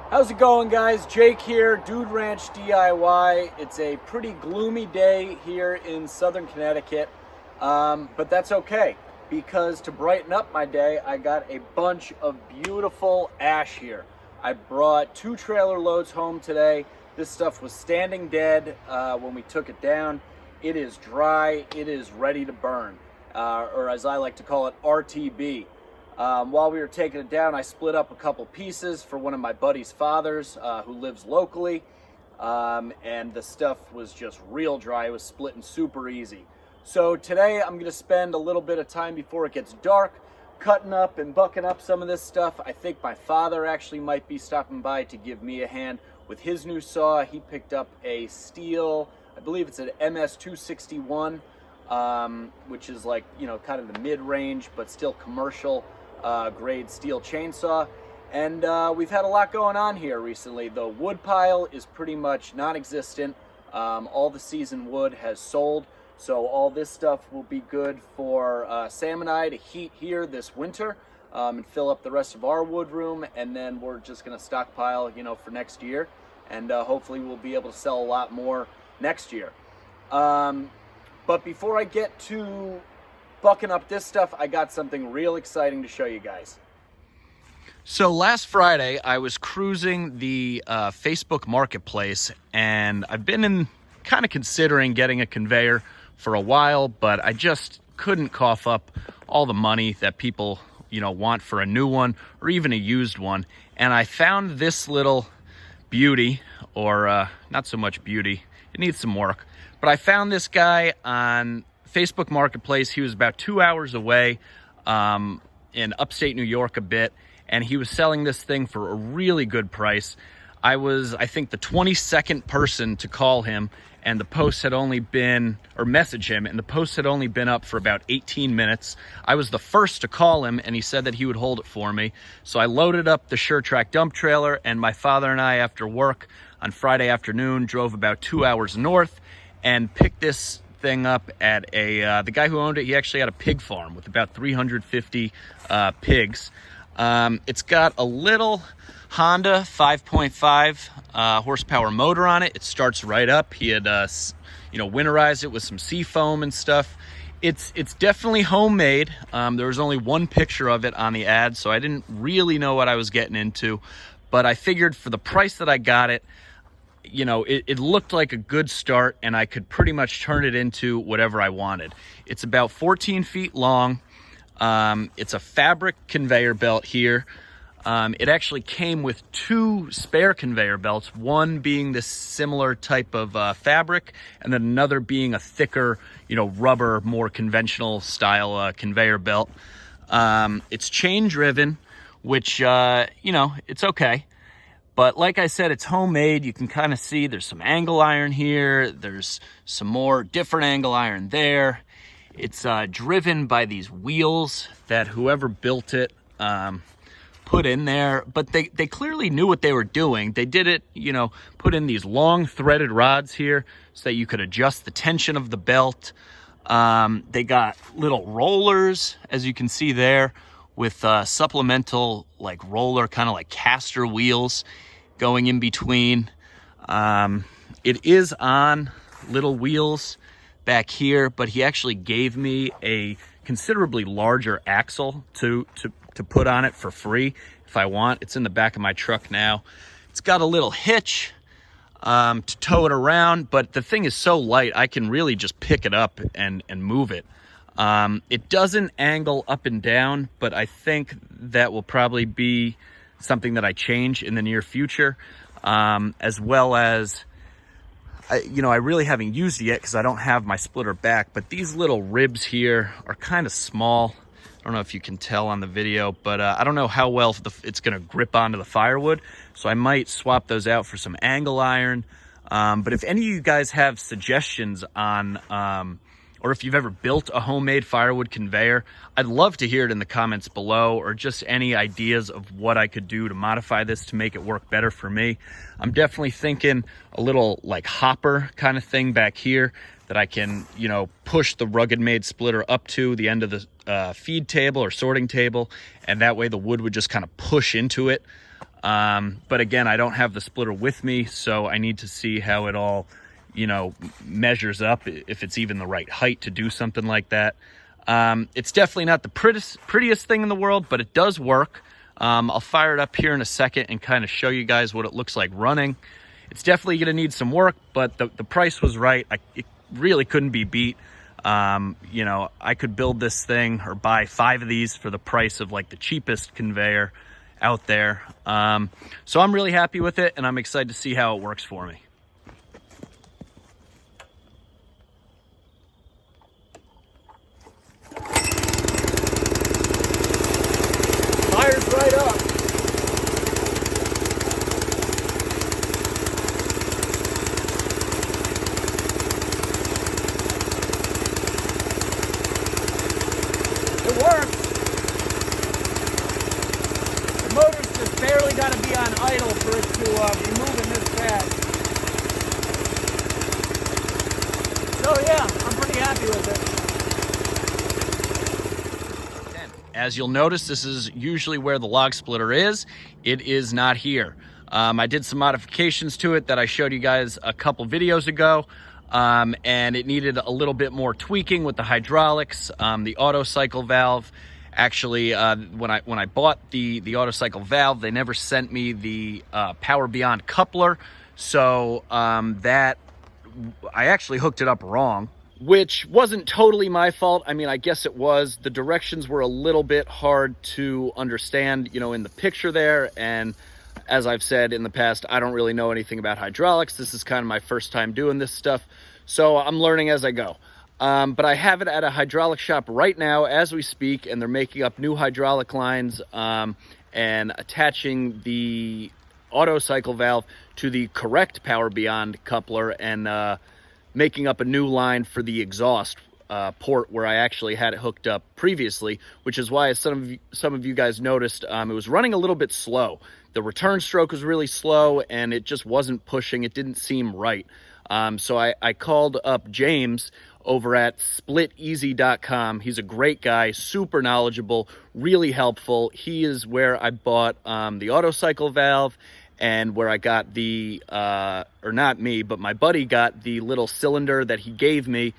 How's it going, guys? Jake here, Dude Ranch DIY. It's a pretty gloomy day here in southern Connecticut, but that's okay, because to brighten up my day, I got a bunch of beautiful ash here. I brought 2 trailer loads home today. This stuff was standing dead when we took it down. It is dry, it is ready to burn, or as I like to call it, RTB. While we were taking it down, I split up a couple pieces for one of my buddy's fathers who lives locally, and the stuff was just real dry. It was splitting super easy. So today I'm going to spend a little bit of time before it gets dark cutting up and bucking up some of this stuff. I think my father actually might be stopping by to give me a hand with his new saw. He picked up a Stihl, I believe it's an MS-261, which is like, you know, kind of the mid-range but still commercial grade steel chainsaw. And we've had a lot going on here recently. The wood pile is pretty much non-existent. All the seasoned wood has sold, so all this stuff will be good for Sam and I to heat here this winter and fill up the rest of our wood room, and then we're just going to stockpile, you know, for next year, and hopefully we'll be able to sell a lot more next year. But before I get to bucking up this stuff, I got something real exciting to show you guys. So last Friday, I was cruising the Facebook Marketplace, and I've been kind of considering getting a conveyor for a while, but I just couldn't cough up all the money that people, you know, want for a new one or even a used one. And I found this little beauty, or not so much beauty, it needs some work, but I found this guy on Facebook Marketplace. He was about 2 hours away in upstate New York a bit, and he was selling this thing for a really good price. I was, I think, the 22nd person to call him, and the post had only been, or message him, and the post had only been up for about 18 minutes. I was the first to call him, and he said that he would hold it for me. So I loaded up the Sure-Trac dump trailer, and my father and I, after work on Friday afternoon, drove about 2 hours north and picked this thing up at a the guy who owned it. He actually had a pig farm with about 350 pigs. It's got a little Honda 5.5 horsepower motor on it. It starts right up. He had you know, winterized it with some sea foam and stuff. It's definitely homemade. There was only one picture of it on the ad, so I didn't really know what I was getting into, but I figured for the price that I got it, you know, it looked like a good start, and I could pretty much turn it into whatever I wanted. It's about 14 feet long. It's a fabric conveyor belt here. It actually came with 2 spare conveyor belts, one being this similar type of fabric, and then another being a thicker, you know, rubber, more conventional style conveyor belt. It's chain driven, which, you know, it's okay. But like I said, it's homemade. You can kind of see there's some angle iron here. There's some more different angle iron there. It's driven by these wheels that whoever built it put in there. But they clearly knew what they were doing. They did it, you know, put in these long threaded rods here so that you could adjust the tension of the belt. They got little rollers, as you can see there, with supplemental like roller, kind of like caster wheels going in between. It is on little wheels back here, but he actually gave me a considerably larger axle to put on it for free if I want. It's in the back of my truck now. It's got a little hitch to tow it around, but the thing is so light I can really just pick it up and move it. It doesn't angle up and down, but I think that will probably be something that I change in the near future, as well as, you know, I really haven't used it yet because I don't have my splitter back, but these little ribs here are kind of small. I don't know if you can tell on the video, but I don't know how well it's going to grip onto the firewood, so I might swap those out for some angle iron. But if any of you guys have suggestions on or if you've ever built a homemade firewood conveyor, I'd love to hear it in the comments below, or just any ideas of what I could do to modify this to make it work better for me. I'm definitely thinking a little like hopper kind of thing back here that I can, you know, push the RuggedMade splitter up to the end of the feed table or sorting table, and that way the wood would just kind of push into it. But again, I don't have the splitter with me, so I need to see how it all, you know, measures up, if it's even the right height to do something like that. It's definitely not the prettiest thing in the world, but it does work. I'll fire it up here in a second and kind of show you guys what it looks like running. It's definitely going to need some work, but the price was right. It really couldn't be beat. You know, I could build this thing or buy 5 of these for the price of like the cheapest conveyor out there. So I'm really happy with it, and I'm excited to see how it works for me. Fires right up. It works. The motor's just barely got to be on idle for it to be moving this fast. So yeah, I'm pretty happy with it. As you'll notice, this is usually where the log splitter is. It is not here. I did some modifications to it that I showed you guys a couple videos ago, and it needed a little bit more tweaking with the hydraulics, the auto cycle valve. Actually, when I bought the auto cycle valve, they never sent me the Power Beyond coupler, so that I actually hooked it up wrong, which wasn't totally my fault. I mean, I guess it was. The directions were a little bit hard to understand, you know, in the picture there. And as I've said in the past, I don't really know anything about hydraulics. This is kind of my first time doing this stuff, so I'm learning as I go. But I have it at a hydraulic shop right now as we speak, and they're making up new hydraulic lines and attaching the auto cycle valve to the correct Power Beyond coupler, and making up a new line for the exhaust port where I actually had it hooked up previously, which is why, as some of you guys noticed, it was running a little bit slow. The return stroke was really slow, and it just wasn't pushing. It didn't seem right. So I called up James over at spliteasy.com. He's a great guy, super knowledgeable, really helpful. He is where I bought the auto cycle valve, and where I got the, or not me, but my buddy got the little cylinder that he gave me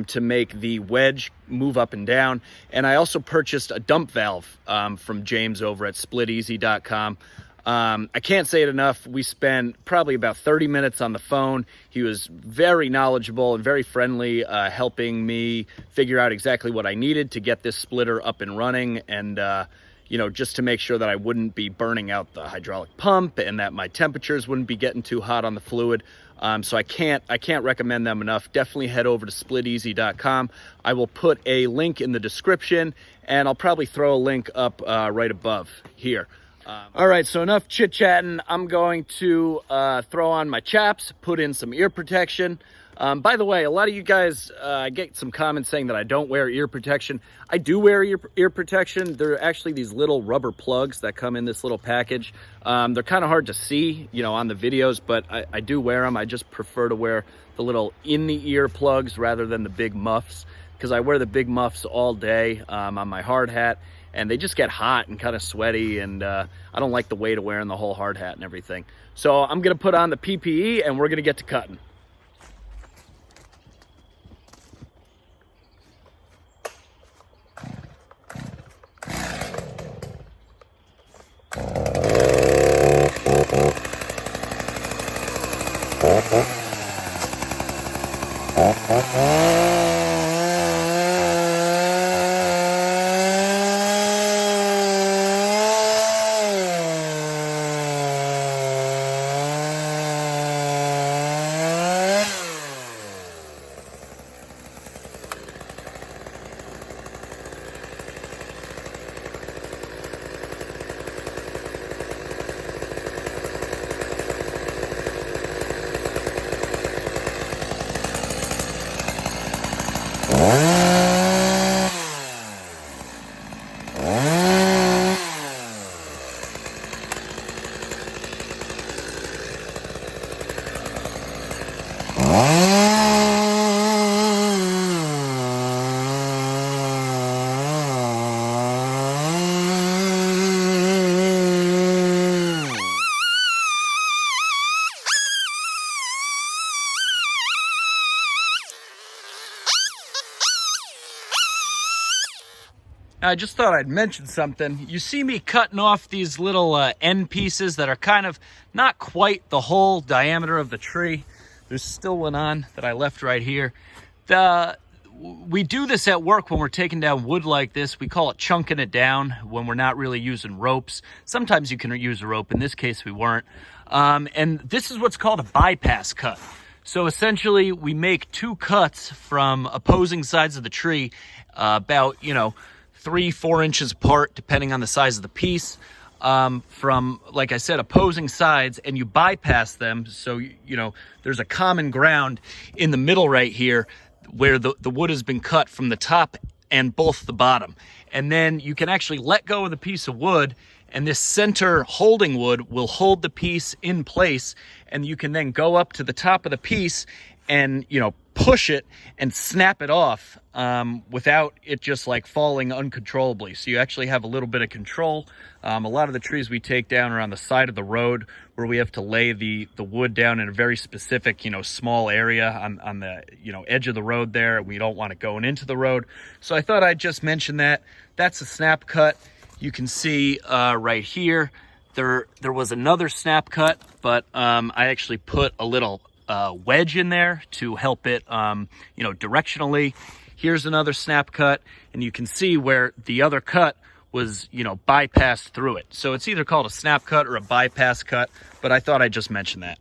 to make the Wedge move up and down. And I also purchased a dump valve from James over at spliteasy.com. I can't say it enough. We spent probably about 30 minutes on the phone. He was very knowledgeable and very friendly, helping me figure out exactly what I needed to get this splitter up and running, and you know, just to make sure that I wouldn't be burning out the hydraulic pump and that my temperatures wouldn't be getting too hot on the fluid. So I can't recommend them enough. Definitely head over to spliteasy.com. I will put a link in the description, and I'll probably throw a link up right above here. All right, so enough chit-chatting. I'm going to throw on my chaps, put in some ear protection. By the way, a lot of you guys, I get some comments saying that I don't wear ear protection. I do wear ear protection. They're actually these little rubber plugs that come in this little package. They're kind of hard to see, you know, on the videos, but I do wear them. I just prefer to wear the little in-the-ear plugs rather than the big muffs, because I wear the big muffs all day on my hard hat, and they just get hot and kind of sweaty, and I don't like the weight of wearing the whole hard hat and everything. So I'm going to put on the PPE, and we're going to get to cutting. I just thought I'd mention something. You see me cutting off these little end pieces that are kind of not quite the whole diameter of the tree. There's still one on that I left right here. We do this at work when we're taking down wood like this. We call it chunking it down when we're not really using ropes. Sometimes you can use a rope. In this case, we weren't. And this is what's called a bypass cut. So essentially, we make two cuts from opposing sides of the tree, about, 3-4 inches apart, depending on the size of the piece, from, like I said, opposing sides, and you bypass them. So, there's a common ground in the middle right here where the wood has been cut from the top and both the bottom. And then you can actually let go of the piece of wood, and this center holding wood will hold the piece in place, and you can then go up to the top of the piece and, push it and snap it off without it just like falling uncontrollably. So you actually have a little bit of control. A lot of the trees we take down are on the side of the road where we have to lay the wood down in a very specific, small area on the, edge of the road there. We don't want it going into the road. So I thought I'd just mention that. That's a snap cut. You can see right here, there was another snap cut, but I actually put a little wedge in there to help it, directionally. Here's another snap cut, and you can see where the other cut was, bypassed through it. So it's either called a snap cut or a bypass cut, but I thought I'd just mention that.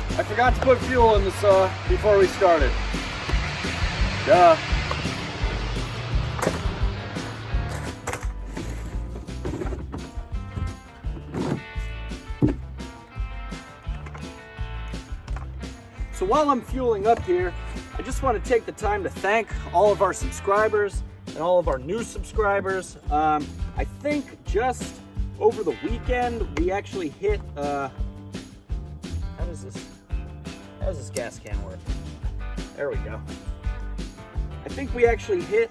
I forgot to put fuel in the saw before we started. Duh. So while I'm fueling up here, I just want to take the time to thank all of our subscribers and all of our new subscribers. I think just over the weekend, we actually hit, how does this gas can work? There we go. I think we actually hit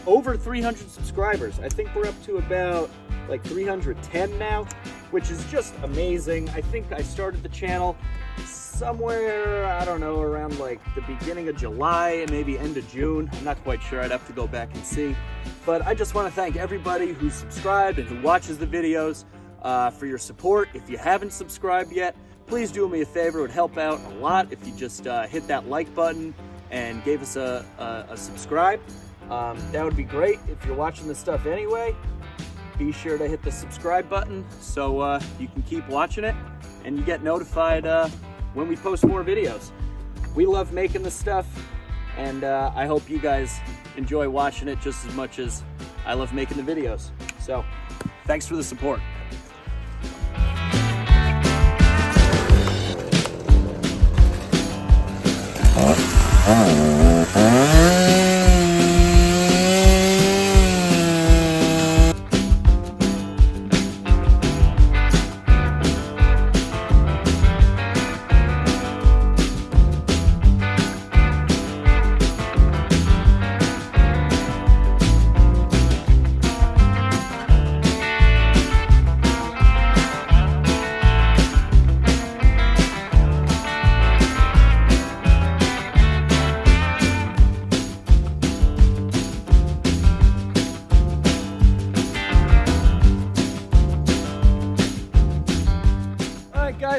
over 300 subscribers. I think we're up to about like 310 now, which is just amazing. I think I started the channel somewhere, I don't know, around like the beginning of July, maybe end of June. I'm not quite sure. I'd have to go back and see. But I just want to thank everybody who's subscribed and who watches the videos for your support. If you haven't subscribed yet, please do me a favor. It would help out a lot if you just hit that like button and gave us a subscribe. That would be great. If you're watching this stuff anyway, be sure to hit the subscribe button so you can keep watching it and you get notified when we post more videos. We love making this stuff, and I hope you guys enjoy watching it just as much as I love making the videos. So thanks for the support.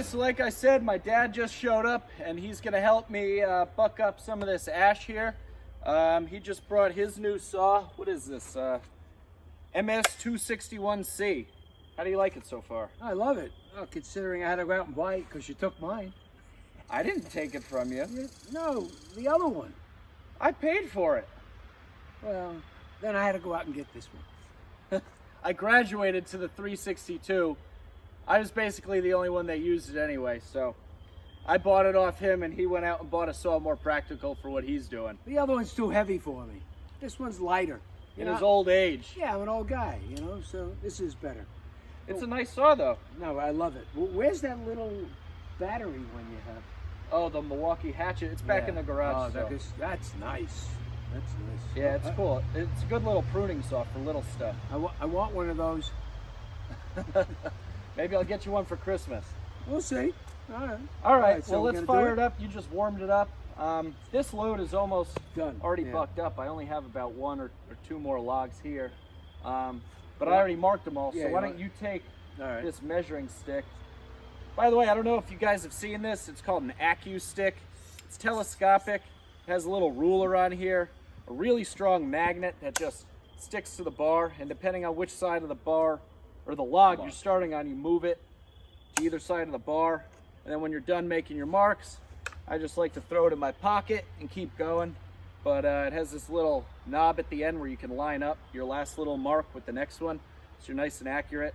So like I said, my dad just showed up and he's gonna help me buck up some of this ash here. He just brought his new saw. What is this? MS-261C. How do you like it so far? I love it. Well, considering I had to go out and buy it because you took mine. I didn't take it from you. No, the other one. I paid for it. Well, then I had to go out and get this one. I graduated to the 362. I was basically the only one that used it anyway, so I bought it off him and he went out and bought a saw more practical for what he's doing. The other one's too heavy for me. This one's lighter. in his old age. Yeah, I'm an old guy, you know, so this is better. It's a nice saw, though. No, I love it. Well, where's that little battery one you have? Oh, the Milwaukee Hatchet. It's back in the garage. Oh, that's nice. That's nice. Yeah, it's cool. It's a good little pruning saw for little stuff. I want one of those. Maybe I'll get you one for Christmas. We'll see. All right. So well, let's fire it up. You just warmed it up. This load is almost done. Already bucked up. I only have about one or two more logs here. But I already marked them all. So why don't you take this measuring stick? By the way, I don't know if you guys have seen this. It's called an Accu stick. It's telescopic. It has a little ruler on here. A really strong magnet that just sticks to the bar. And depending on which side of the bar or the log you're starting on, you move it to either side of the bar. And then when you're done making your marks, I just like to throw it in my pocket and keep going. But it has this little knob at the end where you can line up your last little mark with the next one, so you're nice and accurate.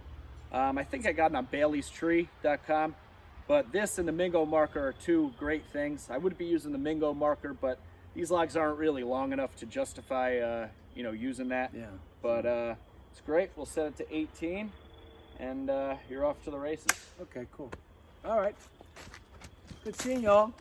I think I got it on baileystree.com, but this and the Mingo marker are two great things. I would be using the Mingo marker, but these logs aren't really long enough to justify using that. Yeah. But it's great. We'll set it to 18, and you're off to the races. Okay, cool. All right. Good seeing y'all.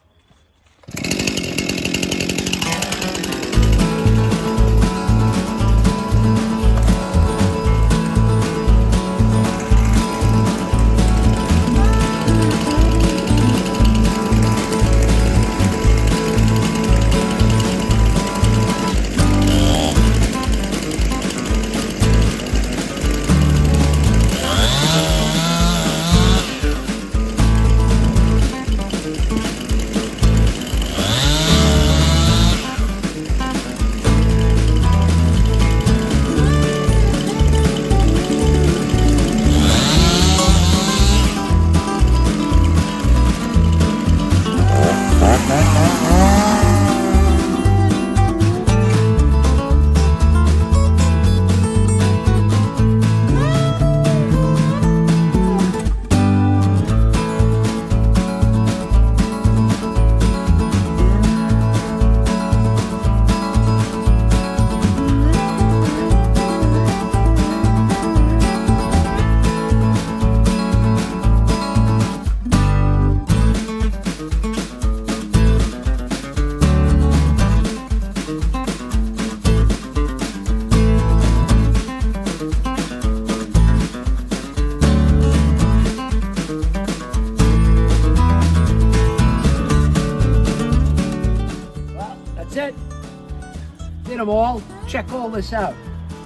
Did them all. Check all this out.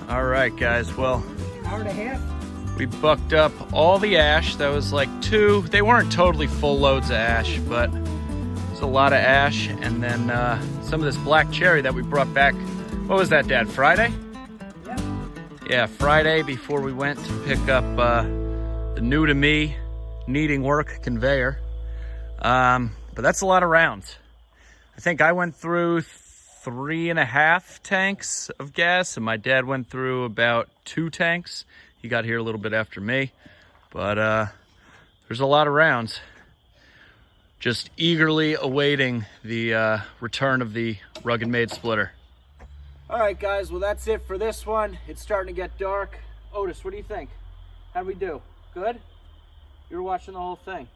All right, guys. Well, hour and a half. We bucked up all the ash. That was like two. They weren't totally full loads of ash, but it's a lot of ash. And then some of this black cherry that we brought back. What was that, Dad? Friday? Yeah. Yeah, Friday before we went to pick up the new to me kneading work conveyor. But that's a lot of rounds. I think I went through 3.5 tanks of gas, and my dad went through about 2 tanks. He got here a little bit after me, but there's a lot of rounds. Just eagerly awaiting the return of the RuggedMade splitter. All right, guys, well, that's it for this one. It's starting to get dark. Otis, what do you think? How'd we do? Good? You were watching the whole thing.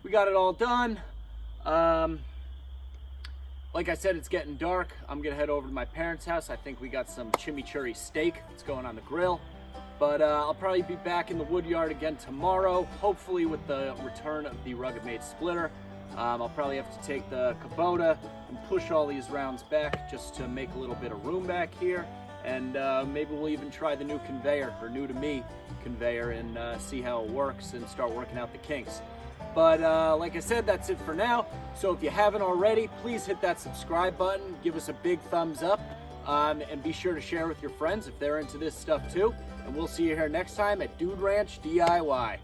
We got it all done. Like I said, it's getting dark. I'm gonna head over to my parents' house. I think we got some chimichurri steak that's going on the grill. But I'll probably be back in the wood yard again tomorrow, hopefully with the return of the RuggedMade splitter. I'll probably have to take the Kubota and push all these rounds back just to make a little bit of room back here. And maybe we'll even try the new conveyor, or new to me conveyor, and see how it works and start working out the kinks. But like I said, that's it for now. So if you haven't already, please hit that subscribe button, give us a big thumbs up, and be sure to share with your friends if they're into this stuff too. And we'll see you here next time at Dude Ranch DIY.